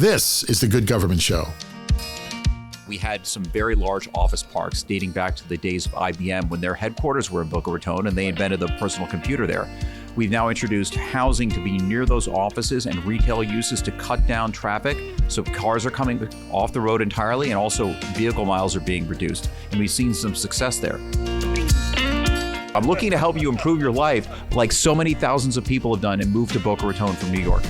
This is the Good Government Show. We had some very large office parks dating back to the days of IBM when their headquarters were in Boca Raton and they invented the personal computer there. We've now introduced housing to be near those offices and retail uses to cut down traffic. So cars are coming off the road entirely and also vehicle miles are being reduced. And we've seen some success there. I'm looking to help you improve your life like so many thousands of people have done and moved to Boca Raton from New York.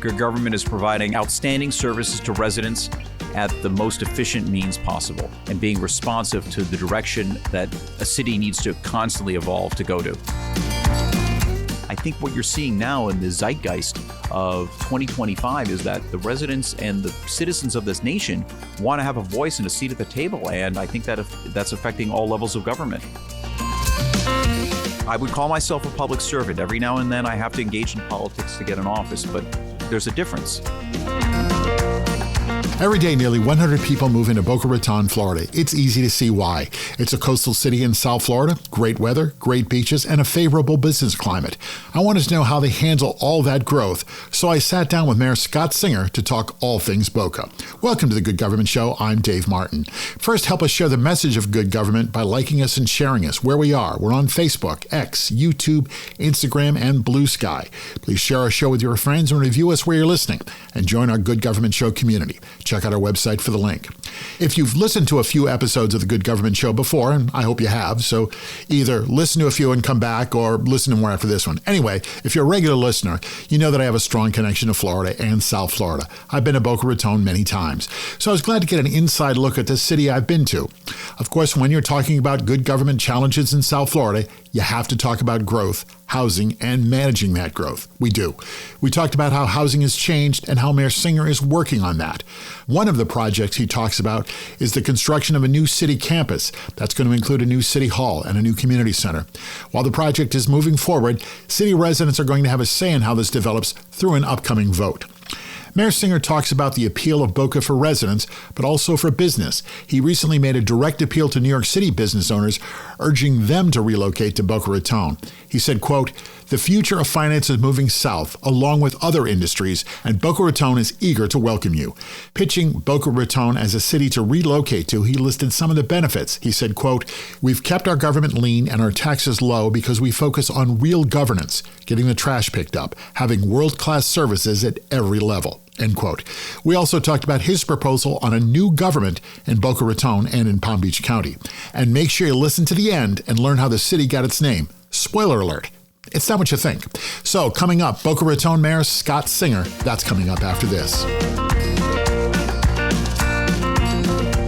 Good government is providing outstanding services to residents at the most efficient means possible and being responsive to the direction that a city needs to constantly evolve to go to. I think what you're seeing now in the zeitgeist of 2025 is that the residents and the citizens of this nation want to have a voice and a seat at the table, and I think that that's affecting all levels of government. I would call myself a public servant. Every now and then I have to engage in politics to get an office, but there's a difference. Every day, nearly 100 people move into Boca Raton, Florida. It's easy to see why. It's a coastal city in South Florida, great weather, great beaches, and a favorable business climate. I wanted to know how they handle all that growth, so I sat down with Mayor Scott Singer to talk all things Boca. Welcome to the Good Government Show. I'm Dave Martin. First, help us share the message of good government by liking us and sharing us where we are. We're on Facebook, X, YouTube, Instagram, and Blue Sky. Please share our show with your friends and review us where you're listening, and join our Good Government Show community. Check out our website for the link. If you've listened to a few episodes of the Good Government Show before, and I hope you have, so either listen to a few and come back or listen to more after this one. Anyway, if you're a regular listener, you know that I have a strong connection to Florida and South Florida. I've been to Boca Raton many times, so I was glad to get an inside look at the city I've been to. Of course, when you're talking about good government challenges in South Florida, you have to talk about growth, housing, and managing that growth. We do. We talked about how housing has changed and how Mayor Singer is working on that. One of the projects he talks about is the construction of a new city campus that's going to include a new city hall and a new community center. While the project is moving forward, city residents are going to have a say in how this develops through an upcoming vote. Mayor Singer talks about the appeal of Boca for residents, but also for business. He recently made a direct appeal to New York City business owners, urging them to relocate to Boca Raton. He said, quote, "The future of finance is moving south, along with other industries, and Boca Raton is eager to welcome you." Pitching Boca Raton as a city to relocate to, he listed some of the benefits. He said, quote, "We've kept our government lean and our taxes low because we focus on real governance, getting the trash picked up, having world-class services at every level." End quote. We also talked about his proposal on a new government in Boca Raton and in Palm Beach County. And make sure you listen to the end and learn how the city got its name. Spoiler alert, it's not what you think. So coming up, Boca Raton Mayor Scott Singer. That's coming up after this.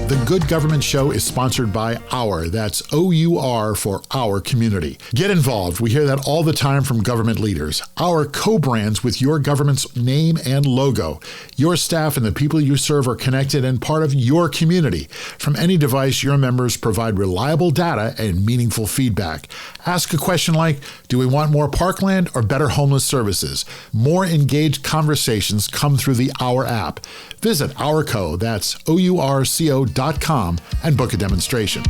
The Good Government Show is sponsored by Our. That's O-U-R for Our Community. Get involved. We hear that all the time from government leaders. Our co-brands with your government's name and logo. Your staff and the people you serve are connected and part of your community. From any device, your members provide reliable data and meaningful feedback. Ask a question like, do we want more parkland or better homeless services? More engaged conversations come through the Our app. Visit Ourco, that's OURCO.com, and book a demonstration.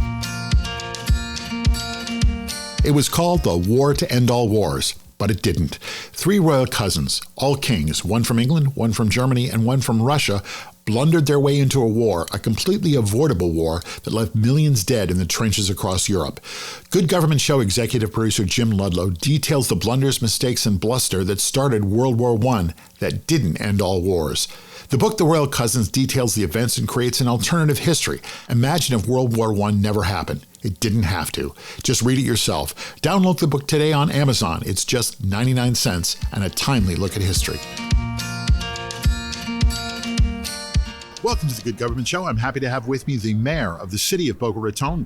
It was called the War to End All Wars, but it didn't. 3 royal cousins, all kings, one from England, one from Germany, and one from Russia, blundered their way into a war, a completely avoidable war that left millions dead in the trenches across Europe. Good Government Show executive producer Jim Ludlow details the blunders, mistakes, and bluster that started World War I that didn't end all wars. The book, The Royal Cousins, details the events and creates an alternative history. Imagine if World War I never happened. It didn't have to. Just read it yourself. Download the book today on Amazon. It's just 99 cents and a timely look at history. Welcome to the Good Government Show. I'm happy to have with me the mayor of the city of Boca Raton,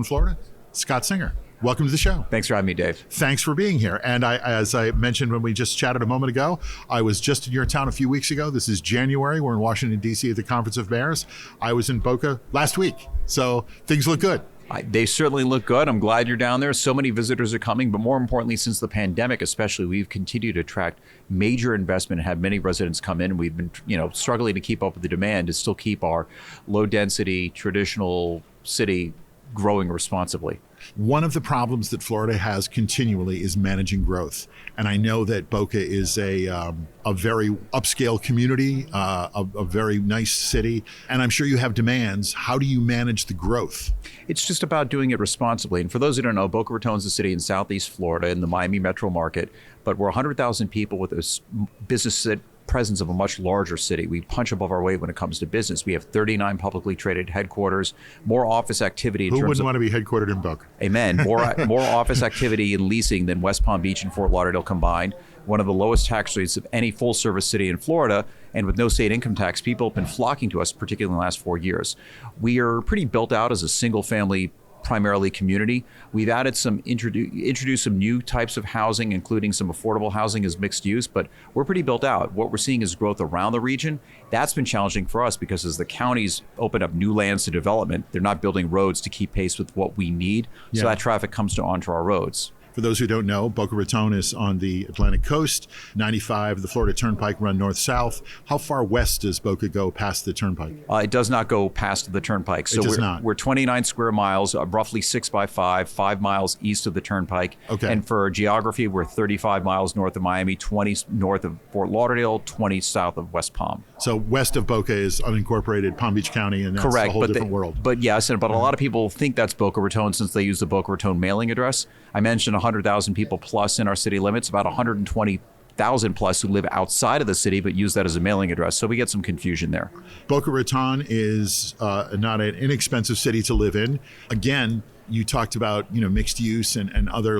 Florida, Scott Singer. Welcome to the show. Thanks for having me, Dave. Thanks for being here. And as I mentioned when we just chatted a moment ago, I was just in your town a few weeks ago. This is January. We're in Washington, D.C. at the Conference of Mayors. I was in Boca last week. So things look good. They certainly look good. I'm glad you're down there. So many visitors are coming, but more importantly, since the pandemic, especially, we've continued to attract major investment and have many residents come in. We've been, struggling to keep up with the demand to still keep our low density, traditional city growing responsibly. One of the problems that Florida has continually is managing growth. And I know that Boca is a very upscale community, a very nice city. And I'm sure you have demands. How do you manage the growth? It's just about doing it responsibly. And for those who don't know, Boca Raton is a city in Southeast Florida in the Miami metro market, but we're 100,000 people with a business presence of a much larger city. We punch above our weight when it comes to business. We have 39 publicly traded headquarters, more office activity. Who wouldn't want to be headquartered in Boca? Amen. More office activity and leasing than West Palm Beach and Fort Lauderdale combined. One of the lowest tax rates of any full service city in Florida. And with no state income tax, people have been flocking to us, particularly in the last 4 years. We are pretty built out as a single family primarily community. We've added introduced some new types of housing, including some affordable housing as mixed use, but we're pretty built out. What we're seeing is growth around the region. That's been challenging for us because as the counties open up new lands to development, they're not building roads to keep pace with what we need. So that traffic comes onto our roads. For those who don't know, Boca Raton is on the Atlantic coast. 95, the Florida Turnpike run north-south. How far west does Boca go past the Turnpike? It does not go past the Turnpike. So we're 29 square miles, roughly 6 by 5 miles east of the Turnpike. Okay. And for geography, we're 35 miles north of Miami, 20 north of Fort Lauderdale, 20 south of West Palm. So west of Boca is unincorporated Palm Beach County, and that's correct, a whole different world. But yes, but a lot of people think that's Boca Raton since they use the Boca Raton mailing address. I mentioned 100,000 people plus in our city limits, about 120,000 plus who live outside of the city but use that as a mailing address. So we get some confusion there. Boca Raton is not an inexpensive city to live in. Again, you talked about mixed use and other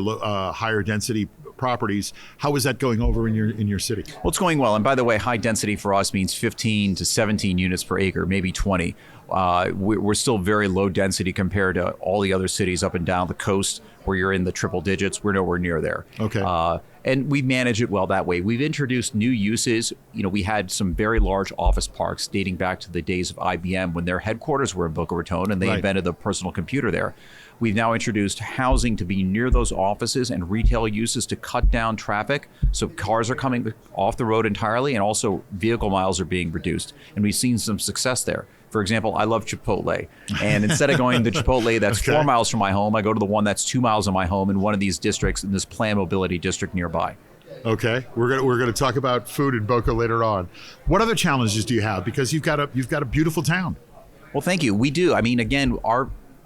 higher density properties. How is that going over in your city? Well, it's going well. And by the way, high density for us means 15 to 17 units per acre, maybe 20. We're still very low density compared to all the other cities up and down the coast where you're in the triple digits. We're nowhere near there. Okay. And we manage it well that way. We've introduced new uses. We had some very large office parks dating back to the days of IBM when their headquarters were in Boca Raton and they invented the personal computer there. We've now introduced housing to be near those offices and retail uses to cut down traffic. So cars are coming off the road entirely and also vehicle miles are being reduced. And we've seen some success there. For example, I love Chipotle. And instead of going to Chipotle that's 4 miles from my home, I go to the one that's 2 miles from my home in one of these districts in this planned mobility district nearby. Okay, we're going to talk about food in Boca later on. What other challenges do you have? Because you've got a beautiful town. Well, thank you. We do. I mean, again,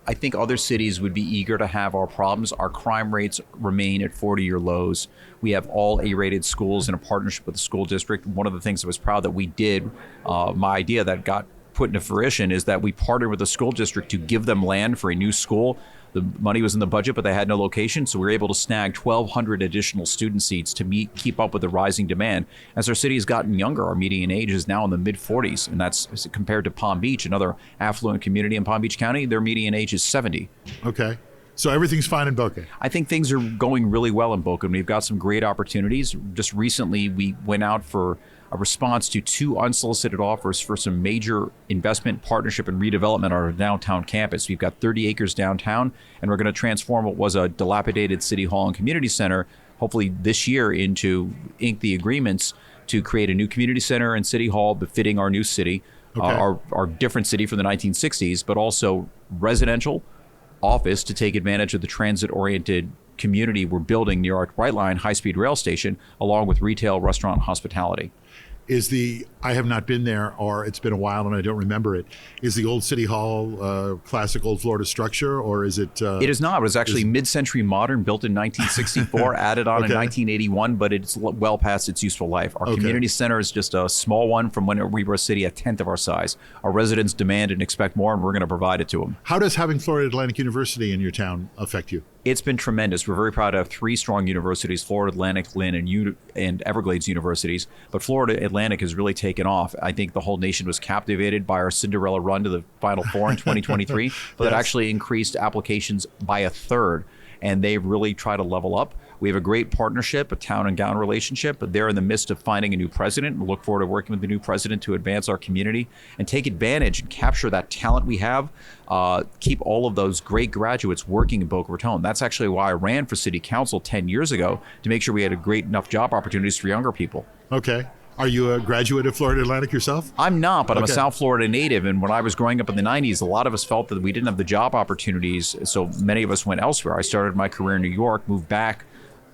I think other cities would be eager to have our problems. Our crime rates remain at 40-year lows. We have all A-rated schools in a partnership with the school district. One of the things I was proud that we did, my idea that got put into fruition is that we partnered with the school district to give them land for a new school. The money was in the budget, but they had no location, so we were able to snag 1,200 additional student seats to keep up with the rising demand. As our city has gotten younger, our median age is now in the mid-40s, and that's compared to Palm Beach, another affluent community in Palm Beach County, their median age is 70. Okay. So everything's fine in Boca? I think things are going really well in Boca, and we've got some great opportunities. Just recently, we went out for a response to 2 unsolicited offers for some major investment, partnership, and redevelopment on our downtown campus. We've got 30 acres downtown, and we're going to transform what was a dilapidated city hall and community center, hopefully this year, into ink the agreements to create a new community center and city hall befitting our new city, our different city from the 1960s, but also residential, office to take advantage of the transit-oriented community we're building near our Brightline high-speed rail station, along with retail, restaurant, and hospitality. I have not been there, or it's been a while and I don't remember it. Is the old City Hall classic old Florida structure, or is it? It is not. It was actually mid-century modern, built in 1964, added on in 1981, but it's well past its useful life. Our community center is just a small one from when we were a city a tenth of our size. Our residents demand and expect more, and we're going to provide it to them. How does having Florida Atlantic University in your town affect you? It's been tremendous. We're very proud to have 3 strong universities, Florida Atlantic, Lynn, and Everglades universities. But Florida Atlantic has really taken off. I think the whole nation was captivated by our Cinderella run to the Final Four in 2023, but it actually increased applications by 1/3. And they've really tried to level up. We have a great partnership, a town and gown relationship, but they're in the midst of finding a new president. We look forward to working with the new president to advance our community and take advantage and capture that talent we have, keep all of those great graduates working in Boca Raton. That's actually why I ran for city council 10 years ago, to make sure we had a great enough job opportunities for younger people. Okay. Are you a graduate of Florida Atlantic yourself? I'm not, but I'm a Okay. South Florida native. And when I was growing up in the 90s, a lot of us felt that we didn't have the job opportunities. So many of us went elsewhere. I started my career in New York, moved back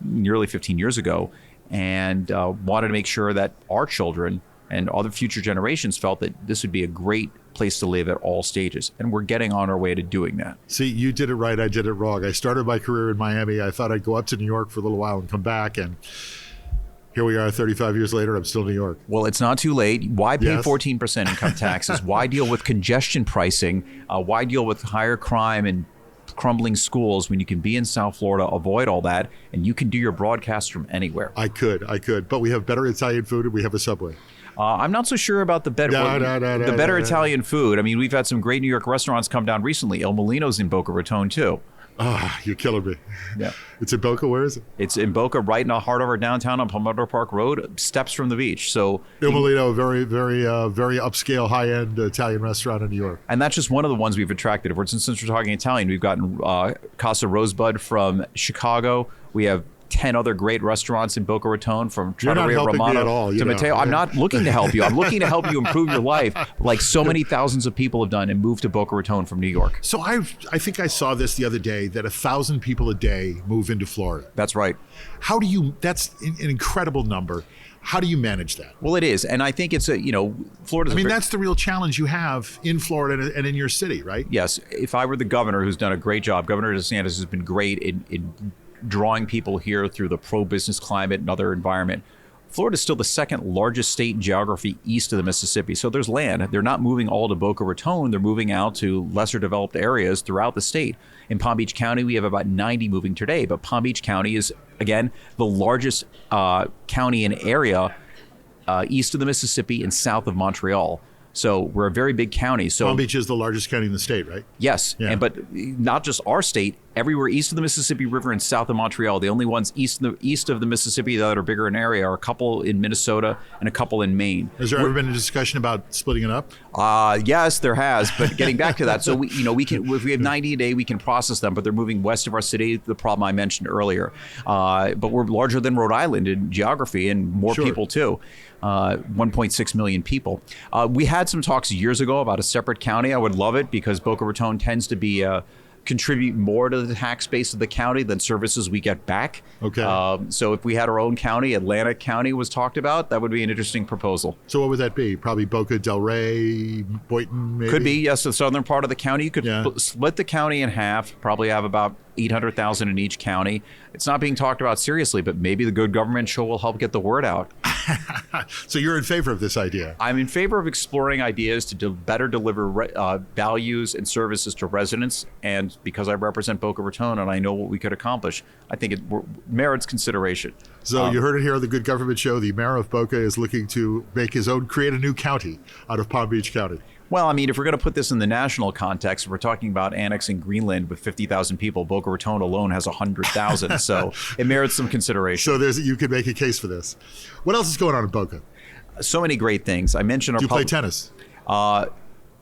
nearly 15 years ago, and wanted to make sure that our children and other future generations felt that this would be a great place to live at all stages. And we're getting on our way to doing that. See, you did it right. I did it wrong. I started my career in Miami. I thought I'd go up to New York for a little while and come back. And here we are 35 years later. I'm still in New York. Well, it's not too late. Why pay Yes. 14% income taxes? Why deal with congestion pricing? Why deal with higher crime and crumbling schools when you can be in South Florida, avoid all that, and you can do your broadcast from anywhere? I could. But we have better Italian food and we have a Subway. I'm not so sure about the better No. Italian food. I mean, we've had some great New York restaurants come down recently. Il Molino's in Boca Raton, too. You're killing me. Yeah. It's in Boca. Where is it? It's in Boca, right in the heart of our downtown on Palmetto Park Road, steps from the beach. So, Il Molino, very, very, very upscale, high-end Italian restaurant in New York. and that's just one of the ones we've attracted. Since we're talking Italian, we've gotten Casa Rosebud from Chicago. We have 10 other great restaurants in Boca Raton, from You're not Trattoria helping me Romano at all, you to know. Matteo. I'm not looking to help you. I'm looking to help you improve your life, like so many thousands of people have done and moved to Boca Raton from New York. So I think I saw this the other day that 1,000 people a day move into Florida. That's right. How do you? That's an incredible number. How do you manage that? Well, it is, and I think it's Florida's. I mean, that's the real challenge you have in Florida and in your city, right? Yes. If I were the governor, who's done a great job, Governor DeSantis has been great in drawing people here through the pro-business climate and other environment. Florida is still the second largest state in geography east of the Mississippi. So there's land. They're not moving all to Boca Raton. They're moving out to lesser developed areas throughout the state. In Palm Beach County, we have about 90 moving today. But Palm Beach County is, again, the largest county and area east of the Mississippi and south of Montreal. So we're a very big county. So Palm Beach is the largest county in the state, right? yes, Yeah. but not just our state. Everywhere east of the Mississippi River and south of Montreal, the only ones east of the Mississippi that are bigger in area are a couple in Minnesota and a couple in Maine. Has there ever been a discussion about splitting it up? Yes, there has. But getting back to that, so we can, if we have 90 a day, we can process them. But they're moving west of our city. The problem I mentioned earlier. But we're larger than Rhode Island in geography and more Sure. people too. 1.6 million people. We had some talks years ago about a separate county. I would love it because Boca Raton tends to be contribute more to the tax base of the county than services we get back. Okay. So if we had our own county, Atlantic County was talked about, that would be an interesting proposal. So what would that be? Probably Boca, Del Rey, Boynton, maybe? Could be, yes, the southern part of the county. You could Yeah. split the county in half, probably have about 800,000 in each county. It's not being talked about seriously, but maybe the Good Government Show will help get the word out. So you're in favor of this idea? I'm in favor of exploring ideas to better deliver values and services to residents. And because I represent Boca Raton and I know what we could accomplish, I think it merits consideration. So you heard it here on the Good Government Show. The mayor of Boca is looking to create a new county out of Palm Beach County. Well, I mean, if we're going to put this in the national context, we're talking about annexing Greenland with 50,000 people. Boca Raton alone has 100,000, so it merits some consideration. So you could make a case for this. What else is going on in Boca? So many great things. I mentioned our Do you play tennis?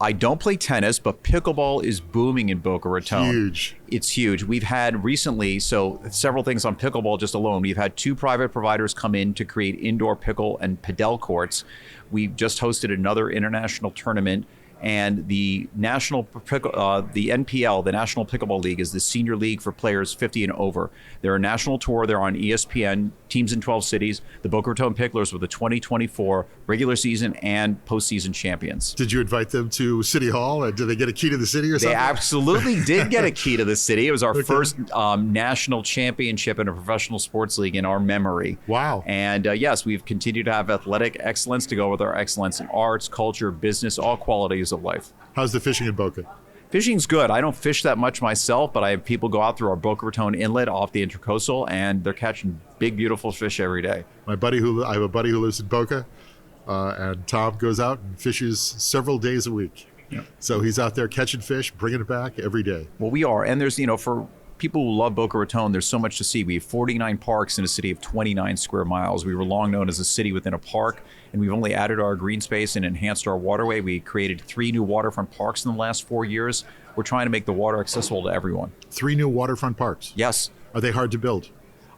I don't play tennis, but pickleball is booming in Boca Raton. Huge. It's huge. We've had recently, several things on pickleball just alone. We've had 2 private providers come in to create indoor pickle and padel courts. We just hosted another international tournament. And the the NPL, the National Pickleball League, is the senior league for players 50 and over. They're a national tour. They're on ESPN, teams in 12 cities. The Boca Raton Picklers were the 2024 regular season and postseason champions. Did you invite them to City Hall? Did they get a key to the city or something? They absolutely did get a key to the city. It was our first national championship in a professional sports league in our memory. Wow. And yes, we've continued to have athletic excellence to go with our excellence in arts, culture, business, all qualities of life. How's the fishing in Boca? Fishing's good. I don't fish that much myself, but I have people go out through our Boca Raton inlet off the Intercoastal, and they're catching big, beautiful fish every day. I have a buddy who lives in Boca, and Tom goes out and fishes several days a week. Yeah. So he's out there catching fish, bringing it back every day. Well, we are. And there's, for people who love Boca Raton, there's so much to see. We have 49 parks in a city of 29 square miles. We were long known as a city within a park, and we've only added our green space and enhanced our waterway. We created 3 new waterfront parks in the last 4 years. We're trying to make the water accessible to everyone. 3 new waterfront parks. Yes. Are they hard to build?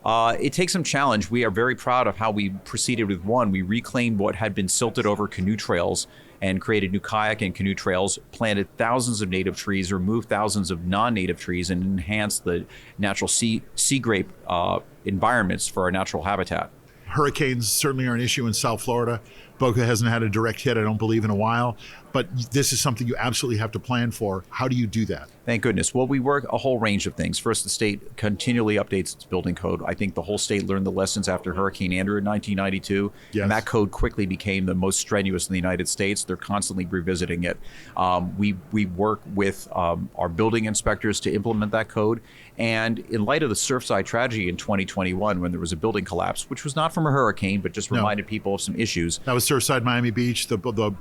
It takes some challenge. We are very proud of how we proceeded with one. We reclaimed what had been silted over canoe trails and created new kayak and canoe trails, planted thousands of native trees, removed thousands of non-native trees, and enhanced the natural sea grape environments for our natural habitat. Hurricanes certainly are an issue in South Florida. Boca hasn't had a direct hit, I don't believe, in a while. But this is something you absolutely have to plan for. How do you do that? Thank goodness. Well, we work a whole range of things. First, the state continually updates its building code. I think the whole state learned the lessons after Hurricane Andrew in 1992. Yes. And that code quickly became the most strenuous in the United States. They're constantly revisiting it. We work with our building inspectors to implement that code. And in light of the Surfside tragedy in 2021, when there was a building collapse, which was not from a hurricane, but just reminded people of some issues. That was Surfside, Miami Beach. The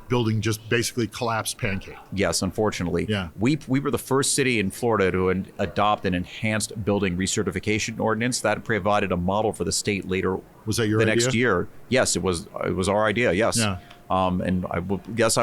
building just basically collapsed pancake. Yes, unfortunately. Yeah. We were the first city in Florida to adopt an enhanced building recertification ordinance that provided a model for the state later. Was that your idea? idea? Next year? Yes, it was our idea. Yes. Yeah. And I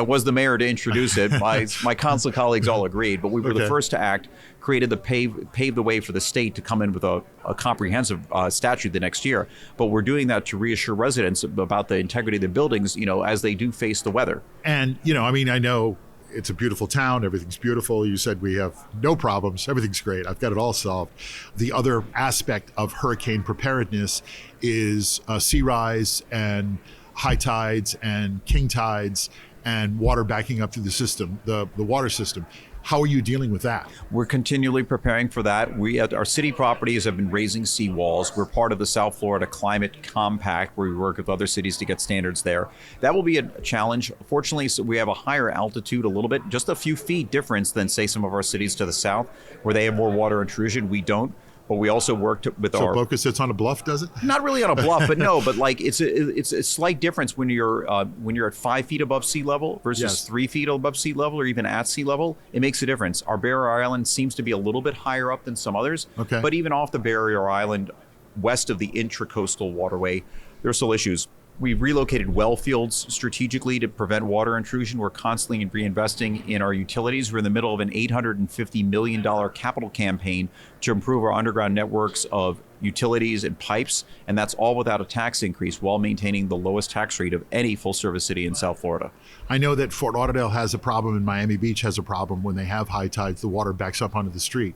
was the mayor to introduce it. My council colleagues all agreed, but we were the first to act, created paved the way for the state to come in with a comprehensive statute the next year. But we're doing that to reassure residents about the integrity of the buildings, as they do face the weather. And, I know it's a beautiful town. Everything's beautiful. You said we have no problems. Everything's great. I've got it all solved. The other aspect of hurricane preparedness is sea rise and high tides and king tides and water backing up through the system, the water system. How are you dealing with that? We're continually preparing for that. We at our city properties have been raising seawalls. We're part of the South Florida Climate Compact, where we work with other cities to get standards there. That will be a challenge. Fortunately, so we have a higher altitude a little bit, just a few feet difference than, say, some of our cities to the south, where they have more water intrusion. We don't. But we also worked with So Boca sits on a bluff, does it? Not really on a bluff, but no. But like it's a slight difference when you're at 5 feet above sea level versus 3 feet above sea level, or even at sea level. It makes a difference. Our barrier island seems to be a little bit higher up than some others. Okay. But even off the barrier island, west of the intracoastal waterway, there are still issues. We've relocated well fields strategically to prevent water intrusion. We're constantly reinvesting in our utilities. We're in the middle of an $850 million capital campaign to improve our underground networks of utilities and pipes, and that's all without a tax increase while maintaining the lowest tax rate of any full-service city in South Florida. I know that Fort Lauderdale has a problem and Miami Beach has a problem. When they have high tides, the water backs up onto the street.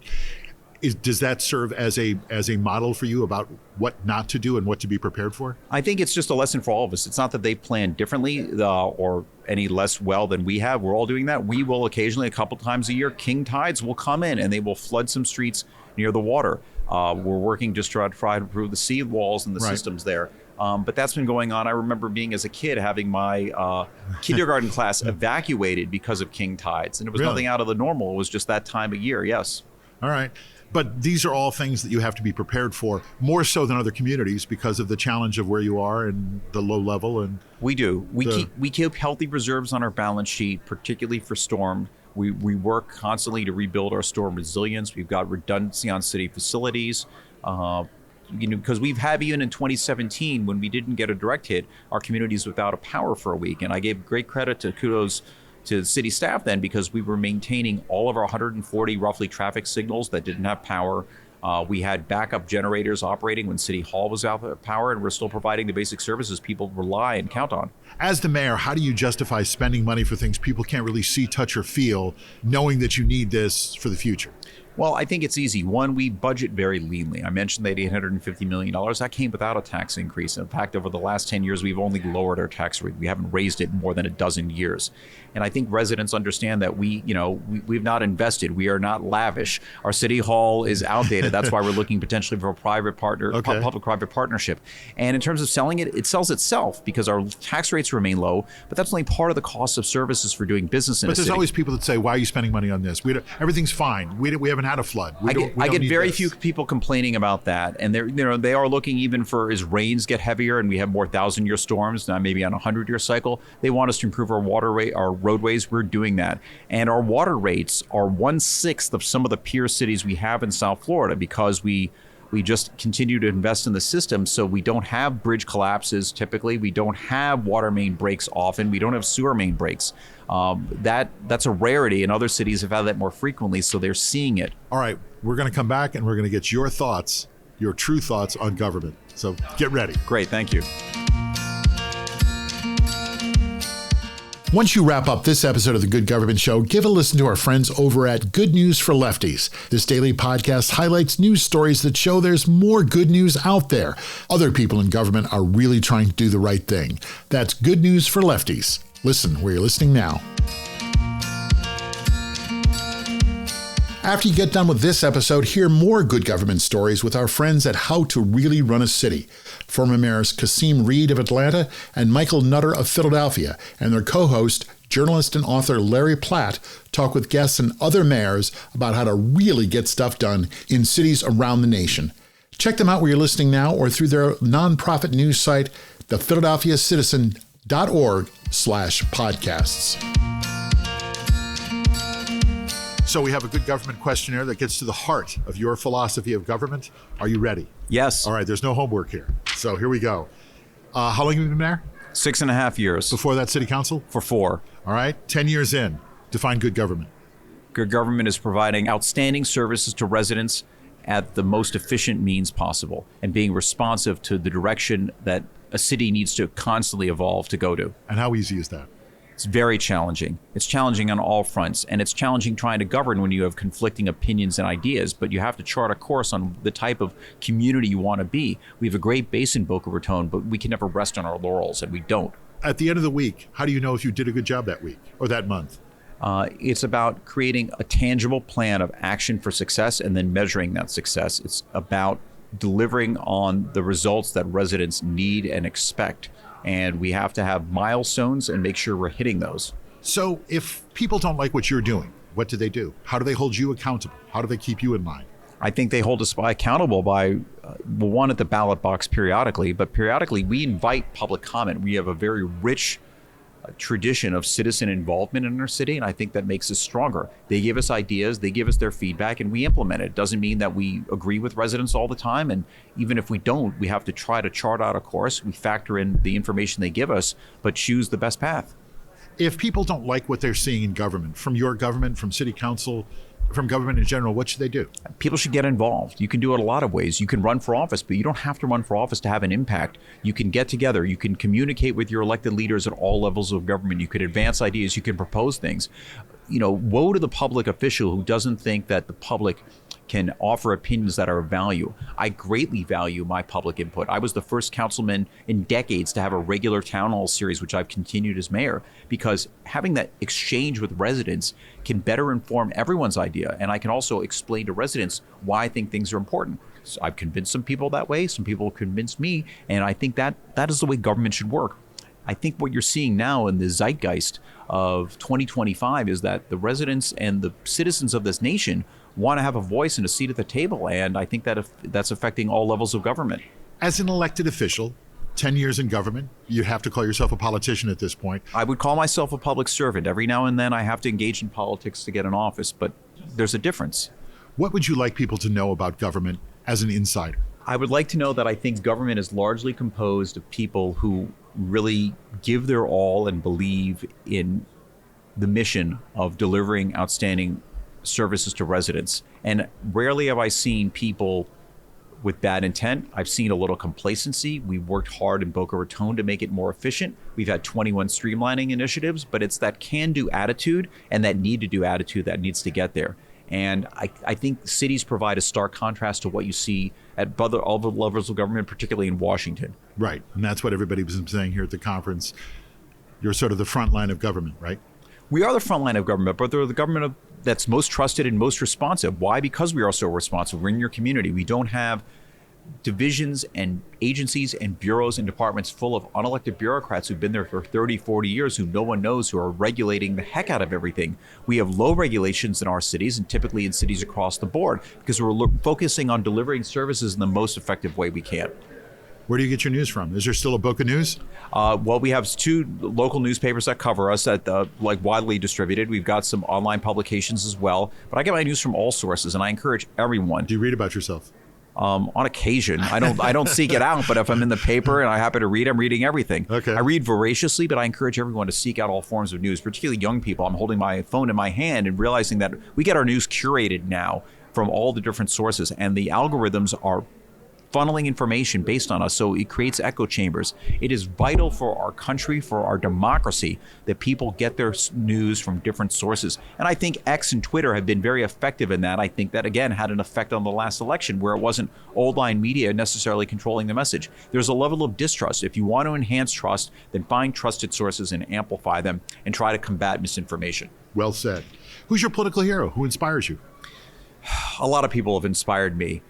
Does that serve as a model for you about what not to do and what to be prepared for? I think it's just a lesson for all of us. It's not that they plan differently or any less well than we have. We're all doing that. We will occasionally, a couple times a year, king tides will come in and they will flood some streets near the water. We're working just to try to improve the sea walls and the systems there. But that's been going on. I remember being, as a kid, having my kindergarten class evacuated because of king tides. And it was nothing out of the normal. It was just that time of year, yes. All right. But these are all things that you have to be prepared for, more so than other communities because of the challenge of where you are and the low level. And we do. We keep healthy reserves on our balance sheet, particularly for storm. We work constantly to rebuild our storm resilience. We've got redundancy on city facilities. Because we've had, even in 2017, when we didn't get a direct hit, our communities without a power for a week. And I gave great credit to kudos to city staff then, because we were maintaining all of our 140 roughly traffic signals that didn't have power. We had backup generators operating when City Hall was out of power, and we're still providing the basic services people rely and count on. As the mayor, how do you justify spending money for things people can't really see, touch, or feel, knowing that you need this for the future? Well, I think it's easy. One, we budget very leanly. I mentioned that $850 million. That came without a tax increase. In fact, over the last 10 years, we've only lowered our tax rate. We haven't raised it in more than a dozen years. And I think residents understand that we've not invested. We are not lavish. Our city hall is outdated. That's why we're looking potentially for a public-private partnership. And in terms of selling it, it sells itself because our tax rates remain low, but that's only part of the cost of services for doing business in a city. But there's always people that say, why are you spending money on this? Everything's fine. We haven't had a flood. I get very few people complaining about that. And they are looking even for, as rains get heavier and we have more 1,000-year storms, now maybe on a 100-year cycle, they want us to improve our our roadways. We're doing that. And our water rates are 1/6 of some of the peer cities we have in South Florida because we just continue to invest in the system, so we don't have bridge collapses typically. We don't have water main breaks often. We don't have sewer main breaks. That's a rarity, and other cities have had that more frequently, so they're seeing it. All right, we're going to come back and we're going to get your thoughts your true thoughts on government. So get ready. Great, thank you. Once you wrap up this episode of the Good Government Show, give a listen to our friends over at Good News for Lefties. This daily podcast highlights news stories that show there's more good news out there. Other people in government are really trying to do the right thing. That's Good News for Lefties. Listen where you're listening now. After you get done with this episode, hear more good government stories with our friends at How to Really Run a City. Former mayors Kasim Reed of Atlanta and Michael Nutter of Philadelphia and their co-host, journalist and author Larry Platt, talk with guests and other mayors about how to really get stuff done in cities around the nation. Check them out where you're listening now or through their nonprofit news site, thephiladelphiacitizen.org/podcasts. So we have a good government questionnaire that gets to the heart of your philosophy of government. Are you ready? Yes. All right, there's no homework here. So here we go. How long have you been mayor? 6.5 years. Before that, city council? For 4. All right, 10 years in. Define good government. Good government is providing outstanding services to residents at the most efficient means possible and being responsive to the direction that a city needs to constantly evolve to go to. And how easy is that? It's very challenging. It's challenging on all fronts, and it's challenging trying to govern when you have conflicting opinions and ideas, but you have to chart a course on the type of community you want to be. We have a great base in Boca Raton, but we can never rest on our laurels, and we don't. At the end of the week, how do you know if you did a good job that week or that month? It's about creating a tangible plan of action for success and then measuring that success. It's about delivering on the results that residents need and expect. And we have to have milestones and make sure we're hitting those. So if people don't like what you're doing, what do they do? How do they hold you accountable? How do they keep you in line? I think they hold us accountable by, one, at the ballot box periodically, but periodically we invite public comment. We have a very rich tradition of citizen involvement in our city, and I think that makes us stronger. They give us ideas, they give us their feedback, and we implement it. It doesn't mean that we agree with residents all the time, and even if we don't, we have to try to chart out a course. We factor in the information they give us, but choose the best path. If people don't like what they're seeing in government, from your government, from city council, from government in general, what should they do? People should get involved. You can do it a lot of ways. You can run for office, but you don't have to run for office to have an impact. You can get together. You can communicate with your elected leaders at all levels of government. You can advance ideas. You can propose things. Woe to the public official who doesn't think that the public can offer opinions that are of value. I greatly value my public input. I was the first councilman in decades to have a regular town hall series, which I've continued as mayor, because having that exchange with residents can better inform everyone's idea. And I can also explain to residents why I think things are important. So I've convinced some people that way. Some people convinced me. And I think that is the way government should work. I think what you're seeing now in the zeitgeist of 2025 is that the residents and the citizens of this nation want to have a voice and a seat at the table. And I think that that's affecting all levels of government. As an elected official, 10 years in government, you have to call yourself a politician at this point. I would call myself a public servant. Every now and then I have to engage in politics to get an office, but there's a difference. What would you like people to know about government as an insider? I would like to know that I think government is largely composed of people who really give their all and believe in the mission of delivering outstanding services to residents. And rarely have I seen people with bad intent. I've seen a little complacency. We've worked hard in Boca Raton to make it more efficient. We've had 21 streamlining initiatives, but it's that can-do attitude and that need-to-do attitude that needs to get there. And I think cities provide a stark contrast to what you see at all the levels of government, particularly in Washington. Right. And that's what everybody was saying here at the conference. You're sort of the front line of government, right? We are the front line of government, but they're the government that's most trusted and most responsive. Why? Because we are so responsive. We're in your community. We don't have divisions and agencies and bureaus and departments full of unelected bureaucrats who've been there for 30, 40 years who no one knows, who are regulating the heck out of everything. We have low regulations in our cities and typically in cities across the board because we're focusing on delivering services in the most effective way we can. Where do you get your news from? Is there still a Boca News? Well, we have 2 local newspapers that cover us that widely distributed. We've got some online publications as well, but I get my news from all sources, and I encourage everyone. Do you read about yourself? On occasion. I don't seek it out, but if I'm in the paper and I happen to read, I'm reading everything. Okay. I read voraciously, but I encourage everyone to seek out all forms of news, particularly young people. I'm holding my phone in my hand and realizing that we get our news curated now from all the different sources, and the algorithms are funneling information based on us, so it creates echo chambers. It is vital for our country, for our democracy, that people get their news from different sources. And I think X and Twitter have been very effective in that. I think that, again, had an effect on the last election, where it wasn't old line media necessarily controlling the message. There's a level of distrust. If you want to enhance trust, then find trusted sources and amplify them and try to combat misinformation. Well said. Who's your political hero? Who inspires you? A lot of people have inspired me.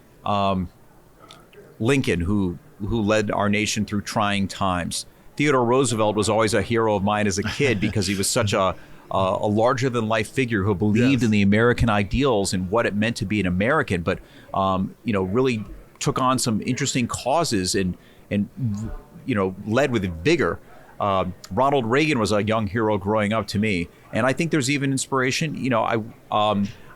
Lincoln, who led our nation through trying times. Theodore Roosevelt was always a hero of mine as a kid because he was such a larger-than-life figure who believed in the American ideals and what it meant to be an American, but really took on some interesting causes and led with vigor. Ronald Reagan was a young hero growing up to me, and I think there's even inspiration.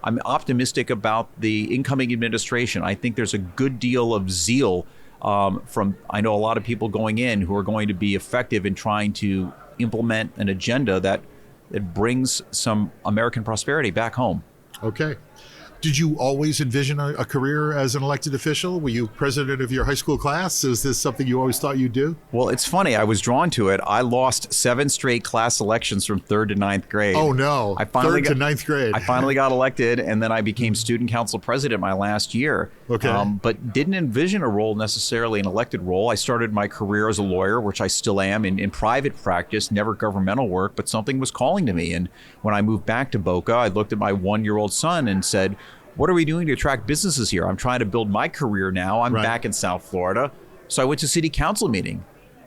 I'm optimistic about the incoming administration. I think there's a good deal of zeal I know a lot of people going in who are going to be effective in trying to implement an agenda that brings some American prosperity back home. Okay. Did you always envision a career as an elected official? Were you president of your high school class? Is this something you always thought you'd do? Well, it's funny. I was drawn to it. I lost 7 straight class elections from 3rd to 9th grade. Oh, no. 3rd to 9th grade. I finally got elected, and then I became student council president my last year. Okay. But didn't envision a role necessarily, an elected role. I started my career as a lawyer, which I still am, in private practice, never governmental work, but something was calling to me. And when I moved back to Boca, I looked at my 1-year-old son and said, what are we doing to attract businesses here? I'm trying to build my career now. I'm back in South Florida. So I went to city council meeting,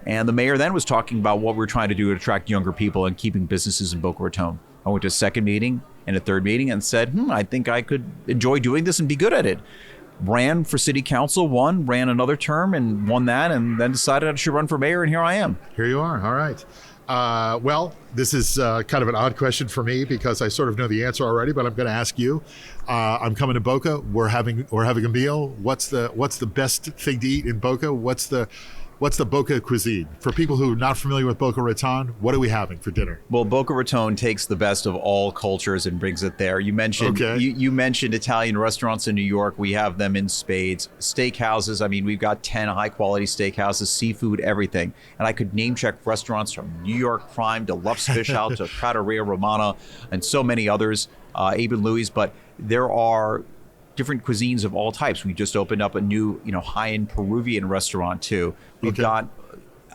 and the mayor then was talking about what we're trying to do to attract younger people and keeping businesses in Boca Raton. I went to a second meeting and a third meeting and said, I think I could enjoy doing this and be good at it. Ran for city council, won, ran another term and won that, and then decided I should run for mayor, and here I am. Here you are. All right. Well, this is kind of an odd question for me because I sort of know the answer already, but I'm going to ask you. I'm coming to Boca. We're having a meal. What's the best thing to eat in Boca? What's the Boca cuisine? For people who are not familiar with Boca Raton, what are we having for dinner? Well, Boca Raton takes the best of all cultures and brings it there. You mentioned you mentioned Italian restaurants in New York. We have them in spades. Steakhouses. I mean, we've got 10 high-quality steakhouses, seafood, everything. And I could name-check restaurants from New York Prime to Luff's Fish House to Trattoria Romana and so many others, Abe and Louie's. But there are different cuisines of all types. We just opened up a new, high-end Peruvian restaurant too. We've got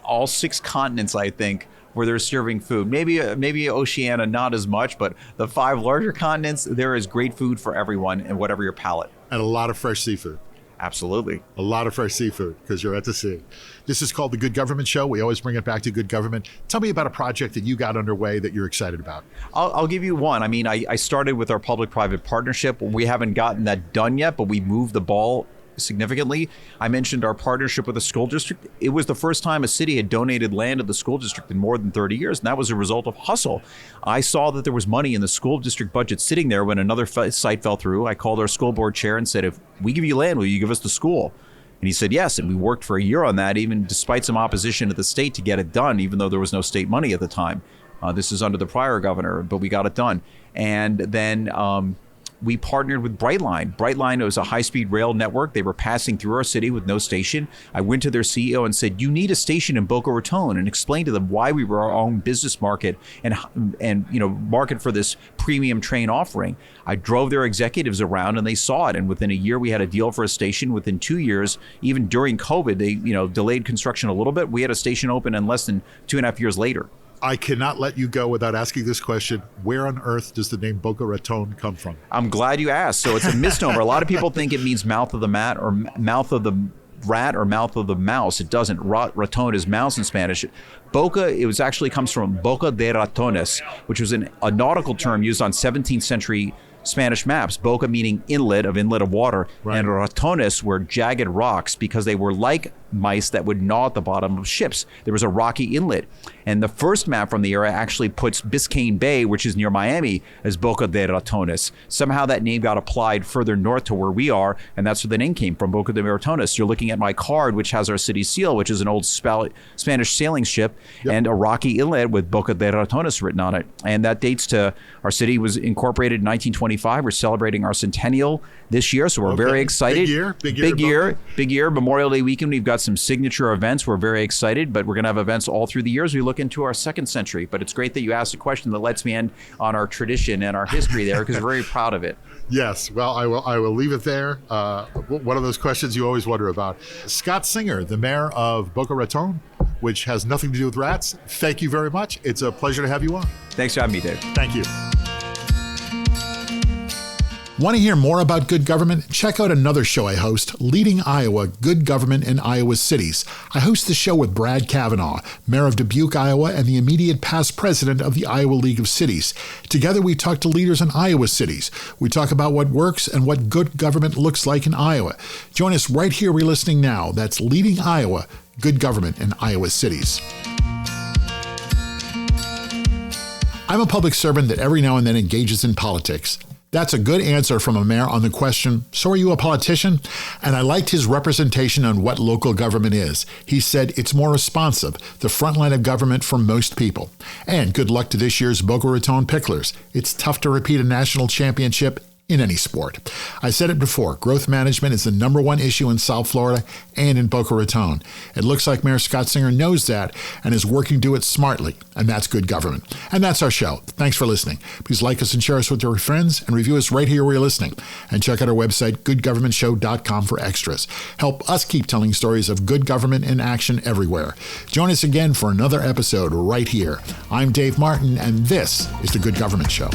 all 6 continents, I think, where they're serving food. Maybe Oceania, not as much, but the 5 larger continents, there is great food for everyone and whatever your palate. And a lot of fresh seafood. Absolutely. A lot of fresh seafood because you're at the sea. This is called The Good Government Show. We always bring it back to good government. Tell me about a project that you got underway that you're excited about. I'll give you one. I mean, I started with our public-private partnership. We haven't gotten that done yet, but we moved the ball significantly. I mentioned our partnership with the school district. It was the first time a city had donated land to the school district in more than 30 years, and that was a result of hustle. I saw that there was money in the school district budget sitting there when another site fell through. I called our school board chair and said, if we give you land, will you give us the school? And he said yes, and we worked for a year on that, even despite some opposition at the state to get it done, even though there was no state money at the time. This is under the prior governor, but we got it done. And then we partnered with Brightline. Brightline was a high-speed rail network. They were passing through our city with no station. I went to their CEO and said, you need a station in Boca Raton, and explained to them why we were our own business market and market for this premium train offering. I drove their executives around and they saw it. And within a year, we had a deal for a station. Within 2 years, even during COVID, they delayed construction a little bit. We had a station open in less than 2.5 years later. I cannot let you go without asking this question. Where on earth does the name Boca Raton come from? I'm glad you asked. So it's a misnomer. A lot of people think it means mouth of the mat or mouth of the rat or mouth of the mouse. It doesn't. Raton is mouse in Spanish. Boca, it actually comes from Boca de Ratones, which was a nautical term used on 17th century Spanish maps. Boca meaning inlet of water, right. And ratones were jagged rocks because they were like mice that would gnaw at the bottom of ships. There was a rocky inlet. And the first map from the era actually puts Biscayne Bay, which is near Miami, as Boca de Ratones. Somehow that name got applied further north to where we are, and that's where the name came from, Boca de Ratones. You're looking at my card, which has our city seal, which is an old Spanish sailing ship, and a rocky inlet with Boca de Ratones written on it. And that dates to our city was incorporated in 1925. We're celebrating our centennial this year, so we're very excited. Big year. Memorial Day weekend, we've got some signature events. We're very excited, but we're going to have events all through the years. We look into our second century, but it's great that you asked a question that lets me end on our tradition and our history there, because we're very proud of it. Yes, well, I will leave it there. One of those questions you always wonder about. Scott Singer, the mayor of Boca Raton, which has nothing to do with rats, thank you very much. It's a pleasure to have you on. Thanks for having me, Dave. Thank you. Want to hear more about good government? Check out another show I host, Leading Iowa, Good Government in Iowa Cities. I host the show with Brad Kavanaugh, mayor of Dubuque, Iowa, and the immediate past president of the Iowa League of Cities. Together, we talk to leaders in Iowa cities. We talk about what works and what good government looks like in Iowa. Join us right here where you're listening now. That's Leading Iowa, Good Government in Iowa Cities. I'm a public servant that every now and then engages in politics. That's a good answer from a mayor on the question, so are you a politician? And I liked his representation on what local government is. He said it's more responsive, the front line of government for most people. And good luck to this year's Boca Raton Picklers. It's tough to repeat a national championship in any sport. I said it before, growth management is the number one issue in South Florida and in Boca Raton. It looks like Mayor Scott Singer knows that and is working to do it smartly, and that's good government. And that's our show. Thanks for listening. Please like us and share us with your friends and review us right here where you're listening. And check out our website, goodgovernmentshow.com, for extras. Help us keep telling stories of good government in action everywhere. Join us again for another episode right here. I'm Dave Martin, and this is The Good Government Show.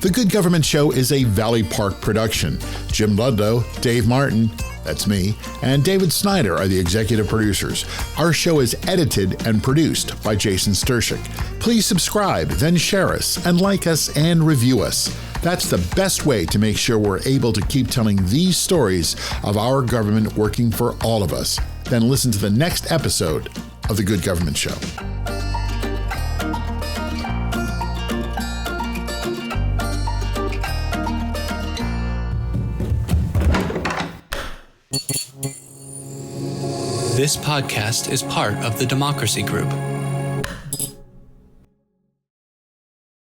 The Good Government Show is a Valley Park production. Jim Ludlow, Dave Martin, that's me, and David Snyder are the executive producers. Our show is edited and produced by Jason Stershic. Please subscribe, then share us, and like us and review us. That's the best way to make sure we're able to keep telling these stories of our government working for all of us. Then listen to the next episode of The Good Government Show. This podcast is part of the Democracy Group,